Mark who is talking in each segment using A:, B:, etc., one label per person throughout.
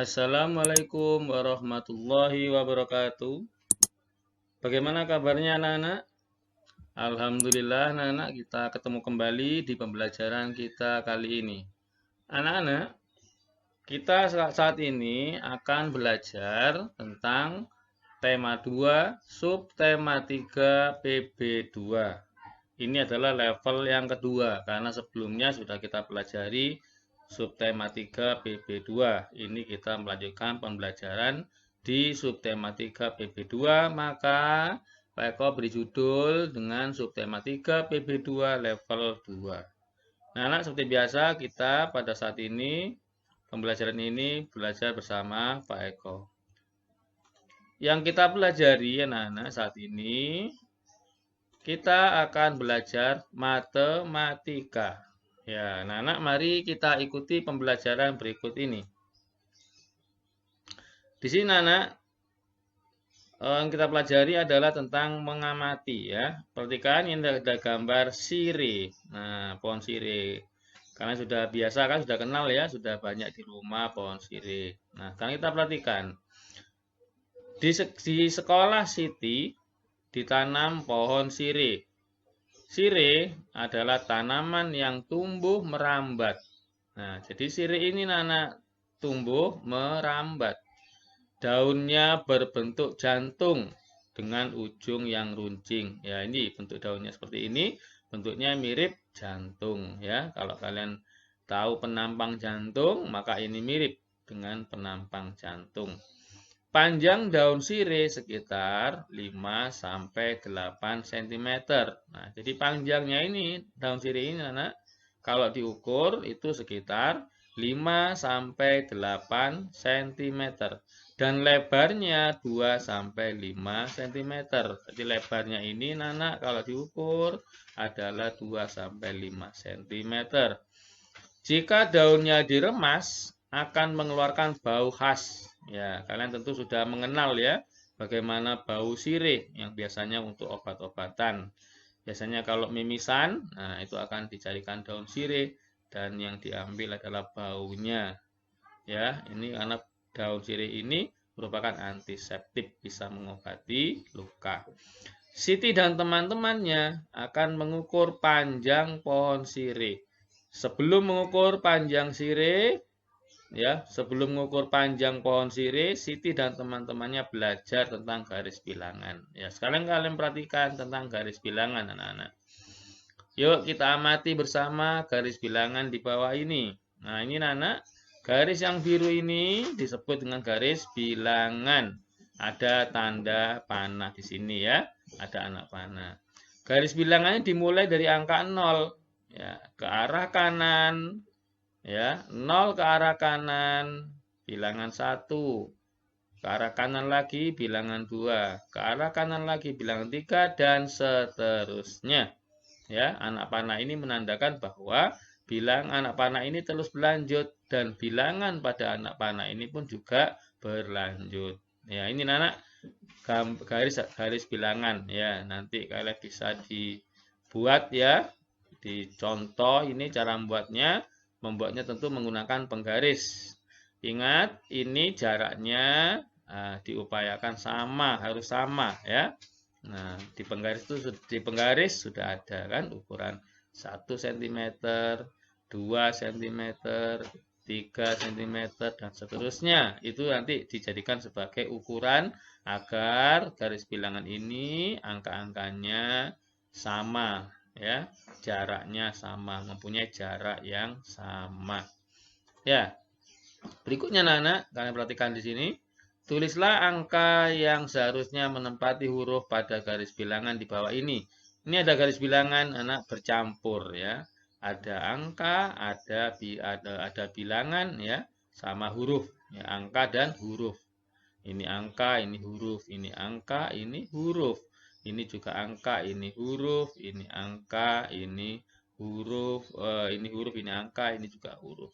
A: Assalamualaikum warahmatullahi wabarakatuh. Bagaimana kabarnya anak-anak? Alhamdulillah anak-anak kita ketemu kembali di pembelajaran kita kali ini. Anak-anak, kita saat ini akan belajar tentang tema 2, subtema 3 PB2. Ini adalah level yang kedua karena sebelumnya sudah kita pelajari subtema 3 PB2. Ini kita melanjutkan pembelajaran di subtema 3 PB2, maka Pak Eko beri judul dengan subtema 3 PB2 level 2. Nah, anak, seperti biasa kita pada saat ini pembelajaran ini belajar bersama Pak Eko. Yang kita pelajari anak-anak saat ini, kita akan belajar matematika. Ya, anak-anak, mari kita ikuti pembelajaran berikut ini. Di sini anak, yang kita pelajari adalah tentang mengamati ya. Perhatikan ini ada gambar sirih. Nah, pohon sirih. Karena sudah biasa kan, sudah kenal ya, sudah banyak di rumah pohon sirih. Nah, sekarang kita perhatikan. Di sekolah Siti ditanam pohon sirih. Sirih adalah tanaman yang tumbuh merambat. Nah, jadi sirih ini anak tumbuh merambat. Daunnya berbentuk jantung dengan ujung yang runcing. Ya, ini bentuk daunnya seperti ini, bentuknya mirip jantung ya. Kalau kalian tahu penampang jantung, maka ini mirip dengan penampang jantung. Panjang daun sirih sekitar 5-8 cm. Nah, jadi panjangnya ini daun sirih ini anak, kalau diukur itu sekitar 5-8 cm. Dan lebarnya 2-5 cm. Jadi lebarnya ini anak kalau diukur adalah 2-5 cm. Jika daunnya diremas akan mengeluarkan bau khas. Ya, kalian tentu sudah mengenal ya bagaimana bau sirih yang biasanya untuk obat-obatan. Biasanya kalau mimisan, nah itu akan dicarikan daun sirih dan yang diambil adalah baunya. Ya, ini karena daun sirih ini merupakan antiseptik, bisa mengobati luka. Siti dan teman-temannya akan mengukur panjang pohon sirih. Sebelum mengukur panjang sirih, ya, sebelum mengukur panjang pohon sirih, Siti dan teman-temannya belajar tentang garis bilangan. Ya, sekarang kalian perhatikan tentang garis bilangan, anak-anak. Yuk kita amati bersama garis bilangan di bawah ini. Nah, ini anak, garis yang biru ini disebut dengan garis bilangan. Ada tanda panah di sini ya, ada anak panah. Garis bilangannya dimulai dari angka 0 ya, ke arah kanan ya, 0 ke arah kanan, bilangan 1. Ke arah kanan lagi bilangan 2, ke arah kanan lagi bilangan 3 dan seterusnya. Ya, anak panah ini menandakan bahwa bilang anak panah ini terus berlanjut dan bilangan pada anak panah ini pun juga berlanjut. Ya, ini anak garis bilangan ya. Nanti kalian bisa dibuat ya. Dicontoh ini cara membuatnya tentu menggunakan penggaris. Ingat, ini jaraknya diupayakan sama, harus sama ya. Nah, di penggaris sudah ada kan ukuran 1 cm, 2 cm, 3 cm dan seterusnya. Itu nanti dijadikan sebagai ukuran agar garis bilangan ini angka-angkanya sama ya, jaraknya sama, mempunyai jarak yang sama. Ya. Berikutnya anak-anak, kalian perhatikan di sini. Tulislah angka yang seharusnya menempati huruf pada garis bilangan di bawah ini. Ini ada garis bilangan anak bercampur ya. Ada angka, ada bilangan ya, sama huruf. Ya, angka dan huruf. Ini angka, ini huruf, ini angka, ini huruf. Ini juga angka, ini huruf, ini angka, ini huruf, ini huruf, ini angka, ini juga huruf.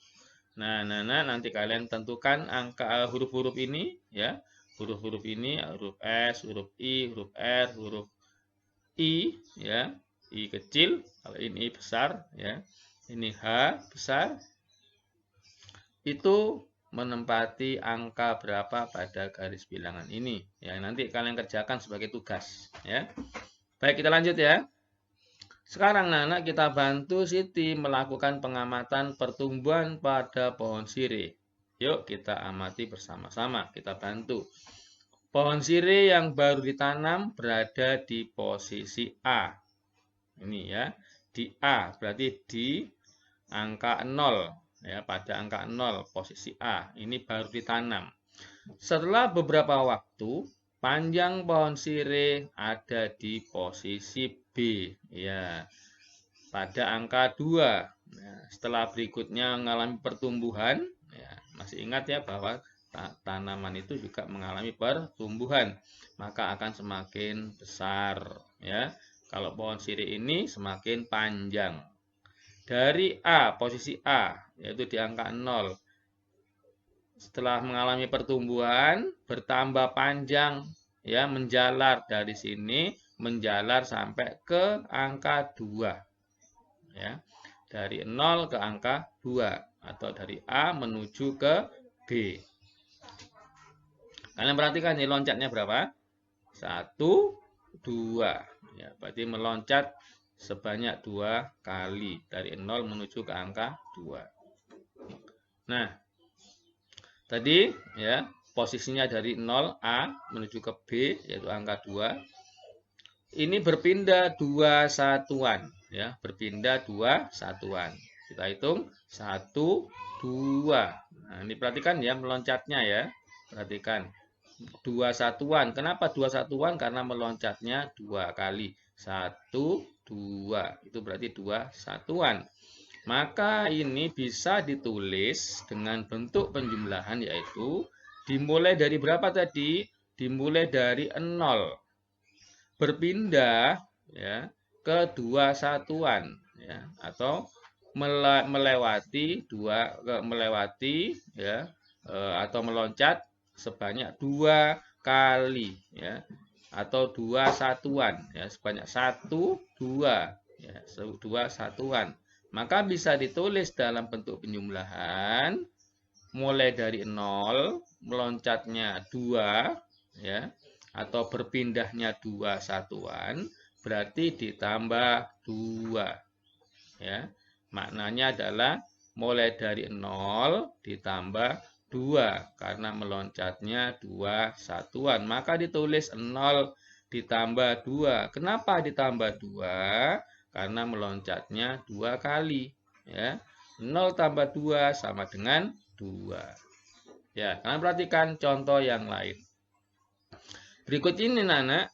A: Nah, nanti kalian tentukan angka huruf-huruf ini ya. Huruf-huruf ini huruf S, huruf I, huruf R, huruf I ya. I kecil, kalau ini besar ya. Ini H besar. Itu menempati angka berapa pada garis bilangan ini. Ya, nanti kalian kerjakan sebagai tugas. Ya. Baik, kita lanjut ya. Sekarang anak kita bantu Siti melakukan pengamatan pertumbuhan pada pohon sirih. Yuk kita amati bersama-sama, kita bantu. Pohon sirih yang baru ditanam berada di posisi A. Ini ya, di A, berarti di angka 0. Ya, pada angka 0, posisi A. Ini baru ditanam. Setelah beberapa waktu, panjang pohon sirih ada di posisi B. Ya, pada angka 2. Nah, setelah berikutnya mengalami pertumbuhan, ya, masih ingat ya bahwa tanaman itu juga mengalami pertumbuhan, maka akan semakin besar ya. Kalau pohon sirih ini semakin panjang. Dari A, posisi A, yaitu di angka 0. Setelah mengalami pertumbuhan, bertambah panjang ya, menjalar dari sini, menjalar sampai ke angka 2. Ya. Dari 0 ke angka 2 atau dari A menuju ke B. Kalian perhatikan ini loncatnya berapa? 1, 2. Ya, berarti meloncat sebanyak 2 kali dari 0 menuju ke angka 2. Nah, tadi ya, posisinya dari 0 A menuju ke B yaitu angka 2. Ini berpindah 2 satuan ya, berpindah 2 satuan. Kita hitung 1, 2. Nah, ini perhatikan ya meloncatnya ya. Perhatikan. 2 satuan. Kenapa 2 satuan? Karena meloncatnya 2 kali. 1, 2. Itu berarti 2 satuan. Maka ini bisa ditulis dengan bentuk penjumlahan yaitu dimulai dari berapa tadi? Dimulai dari 0. Berpindah ya ke 2 satuan ya atau melewati ya atau meloncat sebanyak 2 kali ya atau 2 satuan ya sebanyak 1, 2 ya 2 satuan. Maka bisa ditulis dalam bentuk penjumlahan mulai dari 0 meloncatnya 2 ya atau berpindahnya 2 satuan berarti ditambah 2 ya. Maknanya adalah mulai dari 0 ditambah 2 karena meloncatnya 2 satuan. Maka ditulis 0 ditambah 2. Kenapa ditambah 2? Karena meloncatnya 2 kali. Ya. 0 tambah 2 sama dengan 2. Ya, kalian perhatikan contoh yang lain. Berikut ini Nana,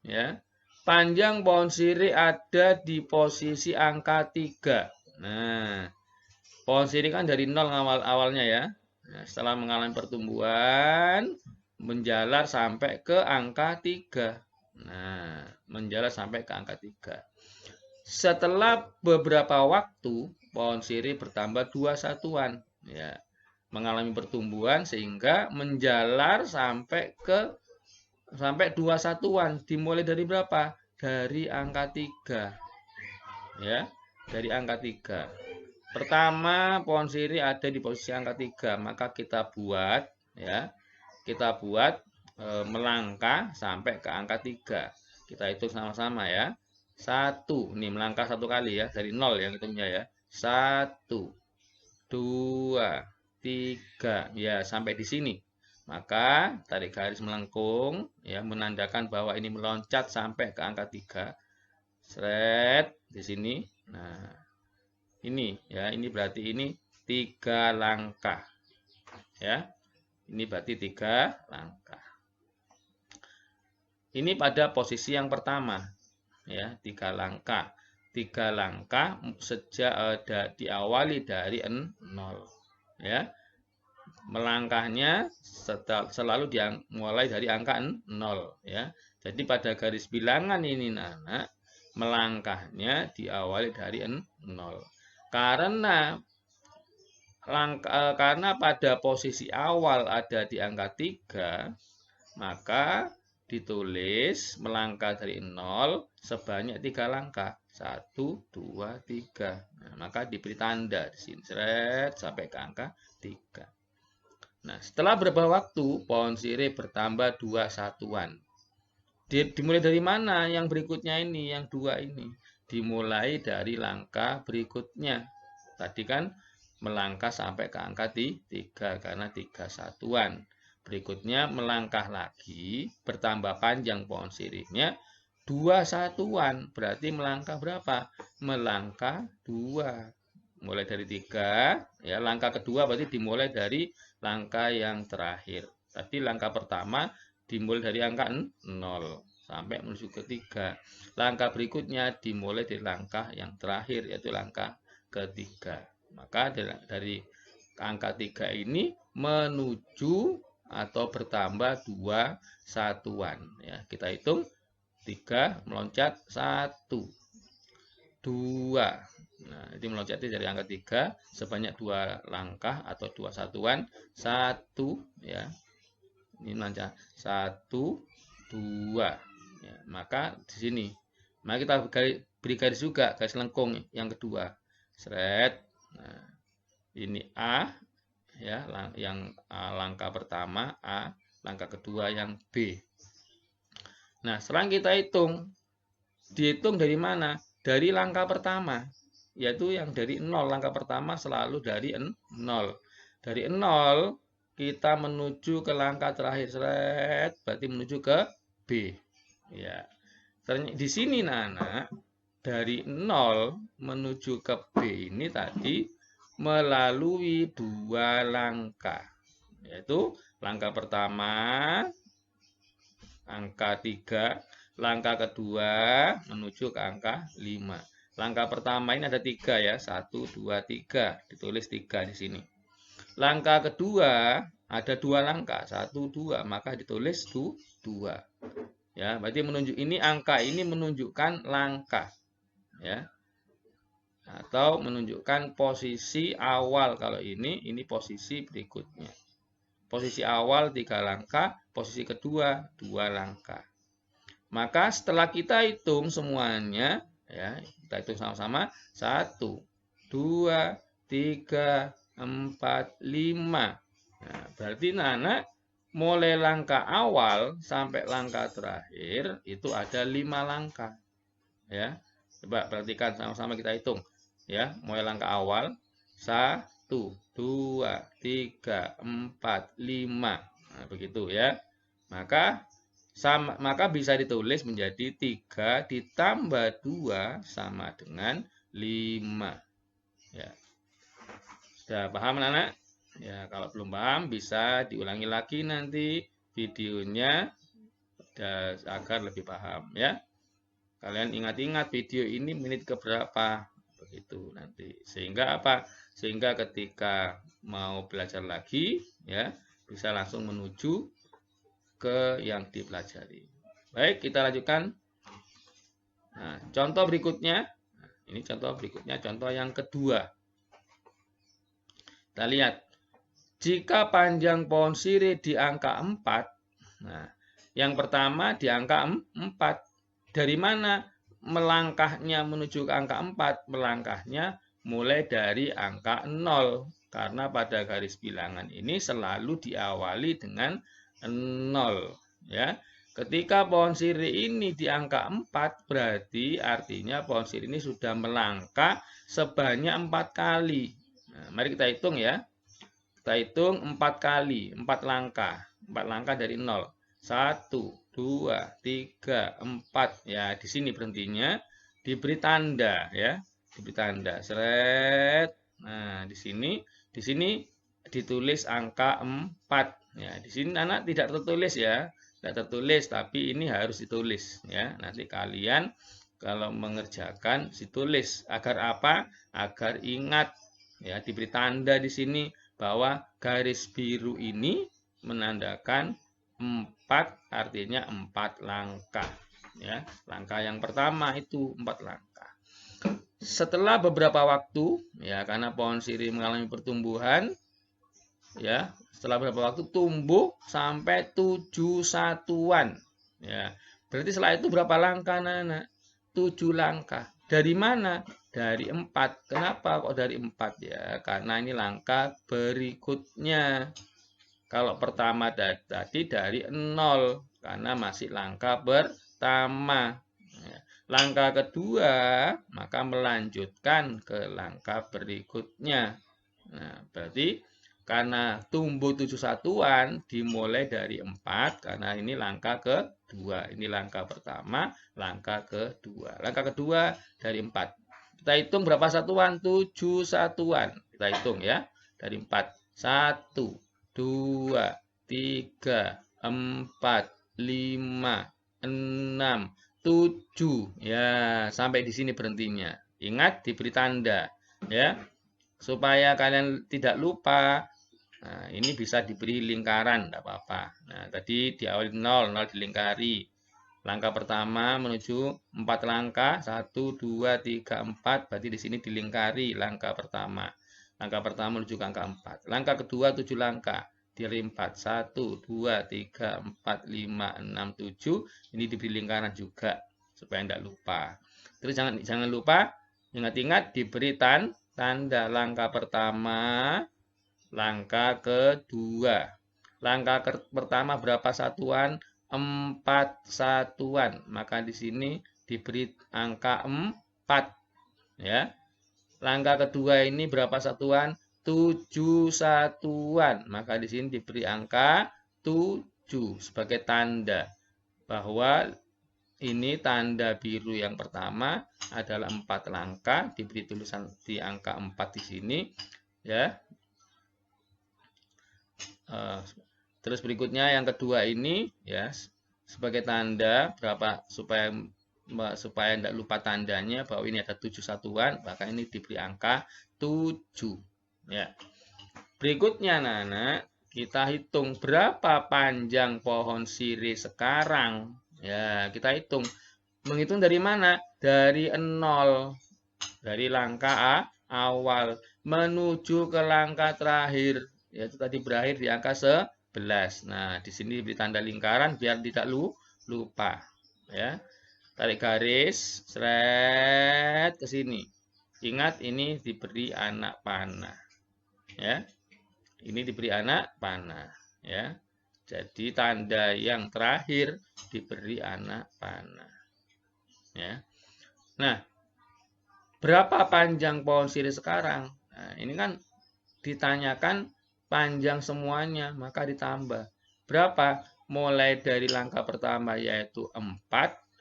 A: ya. Panjang pohon sirih ada di posisi angka 3. Nah, pohon sirih kan dari 0 awalnya ya. Nah, setelah mengalami pertumbuhan, menjalar sampai ke angka 3. Nah, menjalar sampai ke angka 3. Setelah beberapa waktu, pohon sirih bertambah 2 satuan. Ya, mengalami pertumbuhan sehingga menjalar sampai 2 satuan. Dimulai dari berapa? Dari angka 3. Ya, dari angka 3. Pertama, pohon sirih ada di posisi angka 3, maka kita buat ya. Kita buat melangkah sampai ke angka 3. Kita hitung sama-sama ya. 1, ini melangkah 1 kali ya, dari 0 yang hitungnya ya. 1, 2, 3. Ya, sampai di sini. Maka tarik garis melengkung ya menandakan bahwa ini meloncat sampai ke angka 3. Seret di sini. Nah, ini ya, ini berarti ini 3 langkah. Ya. Ini berarti 3 langkah. Ini pada posisi yang pertama. Ya, 3 langkah. 3 langkah sejak diawali dari 0. Ya. Melangkahnya selalu mulai dari angka 0 ya. Jadi pada garis bilangan ini Nana, melangkahnya diawali dari 0. Karena pada posisi awal ada di angka 3, maka ditulis melangkah dari 0 sebanyak 3 langkah. 1, 2, 3. Nah, maka diberi tanda di sini. Seret sampai ke angka 3. Nah, setelah beberapa waktu, pohon sirih bertambah 2 satuan. Dimulai dari mana yang berikutnya ini, yang 2 ini? Dimulai dari langkah berikutnya. Tadi kan melangkah sampai ke angka 3 karena 3 satuan. Berikutnya melangkah lagi, bertambah panjang pohon sirihnya 2 satuan. Berarti melangkah berapa? Melangkah 2. Mulai dari 3, ya, langkah kedua berarti dimulai dari langkah yang terakhir. Tadi langkah pertama dimulai dari angka 0 sampai menuju ke 3. Langkah berikutnya dimulai dari langkah yang terakhir, yaitu langkah ketiga. Maka dari angka 3 ini menuju atau bertambah 2 satuan. Ya, kita hitung 3 meloncat 1, 2. Nah, ini meloncat dari angka 3 sebanyak 2 langkah atau 2 satuan. 1, ya. Ini meloncat 1, 2. Ya, maka di sini. Maka kita beri garis juga, garis lengkung yang kedua. Seret. Nah, ini A, ya, yang langkah pertama A, langkah kedua yang B. Nah, sekarang kita hitung. Dihitung dari mana? Dari langkah pertama, yaitu yang dari 0. Langkah pertama selalu dari 0. Dari 0 kita menuju ke langkah terakhir, seret, berarti menuju ke B. Ya. Di sini Nana, dari 0 menuju ke B ini tadi melalui 2 langkah. Yaitu langkah pertama angka 3, langkah kedua menuju ke angka 5. Langkah pertama ini ada 3 ya, 1, 2, 3. Ditulis 3 di sini. Langkah kedua ada 2 langkah, 1, 2, maka ditulis 2. Ya, berarti menunjuk ini angka ini menunjukkan langkah. Ya. Atau menunjukkan posisi awal kalau ini posisi berikutnya. Posisi awal 3 langkah, posisi kedua 2 langkah. Maka setelah kita hitung semuanya, ya, kita hitung sama-sama 1, 2, 3, 4, 5. Nah, berarti Nana mulai langkah awal sampai langkah terakhir itu ada 5 langkah. Ya, coba perhatikan sama-sama kita hitung. Ya, mulai langkah awal 1, 2, 3, 4, 5. Nah, begitu ya. Maka bisa ditulis menjadi 3 ditambah 2 sama dengan 5. Ya. Sudah paham anak-anak? Ya, kalau belum paham bisa diulangi lagi nanti videonya agar lebih paham ya. Kalian ingat-ingat video ini menit keberapa begitu nanti. Sehingga apa? Sehingga ketika mau belajar lagi ya, bisa langsung menuju ke yang dipelajari. Baik, kita lanjutkan. Nah, contoh berikutnya. Ini contoh berikutnya, contoh yang kedua. Kita lihat. Jika panjang pohon sirih di angka 4, nah, yang pertama di angka 4. Dari mana melangkahnya menuju ke angka 4? Melangkahnya mulai dari angka 0. Karena pada garis bilangan ini selalu diawali dengan 0. Ya. Ketika pohon sirih ini di angka 4, berarti artinya pohon sirih ini sudah melangkah sebanyak 4 kali. Nah, mari kita hitung ya. Kita hitung 4 kali, 4 langkah. 4 langkah dari 0. 1, 2, 3, 4. Ya, di sini berhentinya. Diberi tanda ya. Diberi tanda. Seret. Nah, di sini ditulis angka 4. Ya, di sini anak tidak tertulis ya. Tidak tertulis, tapi ini harus ditulis ya. Nanti kalian kalau mengerjakan ditulis. Agar apa? Agar ingat ya, diberi tanda di sini bahwa garis biru ini menandakan 4, artinya 4 langkah. Ya, langkah yang pertama itu 4 langkah. Setelah beberapa waktu, ya, karena pohon sirih mengalami pertumbuhan, ya, setelah beberapa waktu tumbuh sampai 7 satuan. Ya, berarti setelah itu berapa langkah, Nana? 7 langkah. Dari mana? Dari 4. Kenapa kok dari 4 ya? Karena ini langkah berikutnya. Kalau pertama tadi dari 0 karena masih langkah pertama. Ya. Langkah kedua maka melanjutkan ke langkah berikutnya. Nah, berarti karena tumbuh 7 satuan dimulai dari 4 karena ini langkah kedua. Ini langkah pertama, langkah kedua. Langkah kedua dari 4. Kita hitung berapa satuan? 7 satuan. Kita hitung ya. Dari 4. 1, 2, 3, 4, 5, 6, 7. Ya, sampai di sini berhentinya. Ingat diberi tanda ya. Supaya kalian tidak lupa. Nah, ini bisa diberi lingkaran, tidak apa-apa. Nah, tadi diawali 0, 0 dilingkari. Langkah pertama menuju 4 langkah, 1, 2, 3, 4, berarti di sini dilingkari langkah pertama. Langkah pertama menuju ke angka 4. Langkah kedua 7 langkah, dari 4, 1, 2, 3, 4, 5, 6, 7. Ini diberi lingkaran juga, supaya tidak lupa. Terus jangan lupa, ingat-ingat diberi tanda langkah pertama, langkah kedua. Langkah pertama berapa satuan? 4 satuan. Maka di sini diberi angka 4. Ya. Langkah kedua ini berapa satuan? 7 satuan. Maka di sini diberi angka 7 sebagai tanda bahwa ini tanda biru yang pertama adalah 4 langkah, diberi tulisan di angka 4 di sini ya. Terus berikutnya yang kedua ini ya sebagai tanda berapa supaya tidak lupa tandanya bahwa ini ada 7 satuan, maka ini diberi angka 7 ya. Berikutnya anak-anak, kita hitung berapa panjang pohon sirih sekarang. Ya, kita hitung. Menghitung dari mana? Dari 0. Dari langkah awal menuju ke langkah terakhir. Yaitu tadi berakhir di angka 11. Nah, di sini diberi tanda lingkaran biar tidak lupa. Ya. Tarik garis, seret ke sini. Ingat ini diberi anak panah. Ya. Ini diberi anak panah. Ya. Jadi tanda yang terakhir diberi anak panah. Ya. Nah, berapa panjang pohon sirih sekarang? Nah, ini kan ditanyakan panjang semuanya, maka ditambah. Berapa? Mulai dari langkah pertama yaitu 4,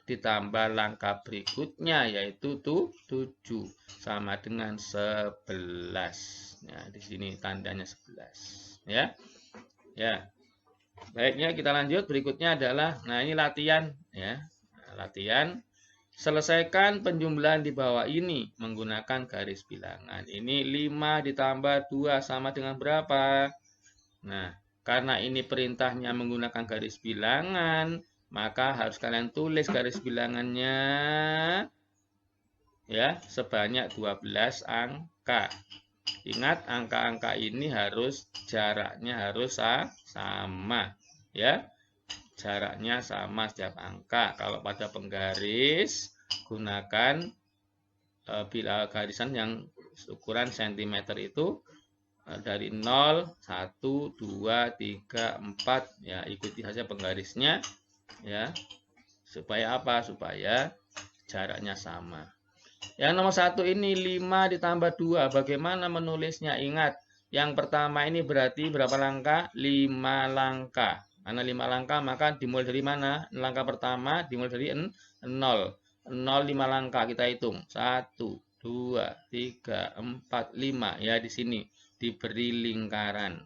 A: ditambah langkah berikutnya yaitu 7, sama dengan 11. Nah, di sini tandanya 11. Ya. Ya. Baiknya kita lanjut, berikutnya adalah, nah ini latihan. Ya. Nah, latihan. Selesaikan penjumlahan di bawah ini menggunakan garis bilangan. Ini 5 ditambah 2 sama dengan berapa? Nah, karena ini perintahnya menggunakan garis bilangan, maka harus kalian tulis garis bilangannya ya sebanyak 12 angka. Ingat angka-angka ini harus jaraknya harus sama ya. Jaraknya sama setiap angka. Kalau pada penggaris, gunakan bila garisan yang ukuran cm itu dari 0, 1, 2, 3, 4. Ya, ikuti saja penggarisnya. Ya, supaya apa? Supaya jaraknya sama. Yang nomor 1 ini 5 ditambah 2. Bagaimana menulisnya? Ingat, yang pertama ini berarti berapa langkah? 5 langkah. Karena 5 langkah, maka dimulai dari mana? Langkah pertama dimulai dari 0. 0, 5 langkah kita hitung. 1, 2, 3, 4, 5. Ya, di sini diberi lingkaran.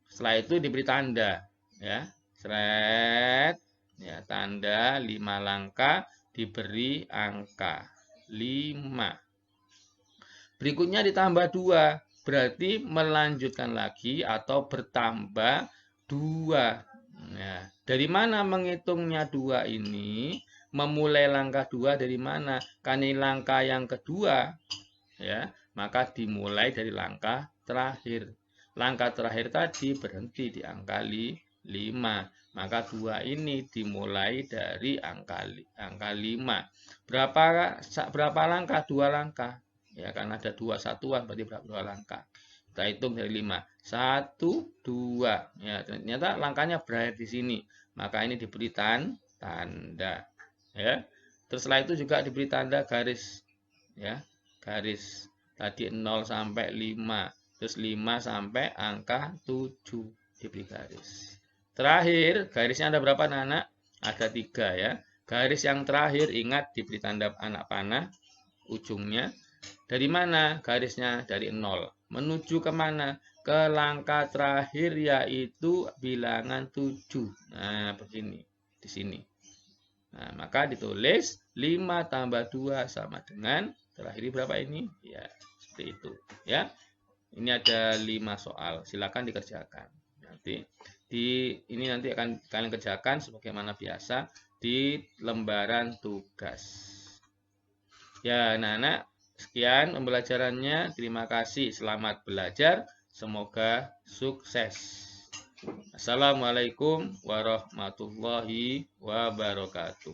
A: Setelah itu diberi tanda. Ya, seret. Ya, tanda 5 langkah diberi angka 5. Berikutnya ditambah 2. Berarti melanjutkan lagi atau bertambah 2. Nah, dari mana menghitungnya 2 ini? Memulai langkah 2 dari mana? Karena ini langkah yang kedua. Ya, maka dimulai dari langkah terakhir. Langkah terakhir tadi berhenti di angka 5. Maka 2 ini dimulai dari angka 5. Berapa langkah? 2 langkah. Ya, karena ada 2 satuan berarti berapa 2 langkah. Kita hitung dari 5. 1, 2. Ya, ternyata langkahnya berakhir di sini. Maka ini diberi tanda. Ya. Terus setelah itu juga diberi tanda garis. Ya, garis tadi 0 sampai 5. Terus 5 sampai angka 7 diberi garis. Terakhir, garisnya ada berapa anak? Ada 3 ya. Garis yang terakhir ingat diberi tanda anak panah ujungnya. Dari mana? Garisnya dari 0. Menuju kemana? Ke langkah terakhir yaitu bilangan 7. Nah, begini. Di sini. Nah, maka ditulis 5 tambah 2 sama dengan, terakhir berapa ini? Ya, seperti itu. Ya, ini ada 5 soal. Silakan dikerjakan. Ini nanti akan kalian kerjakan sebagaimana biasa di lembaran tugas. Ya, anak-anak, sekian pembelajarannya. Terima kasih. Selamat belajar. Semoga sukses. Assalamualaikum warahmatullahi wabarakatuh.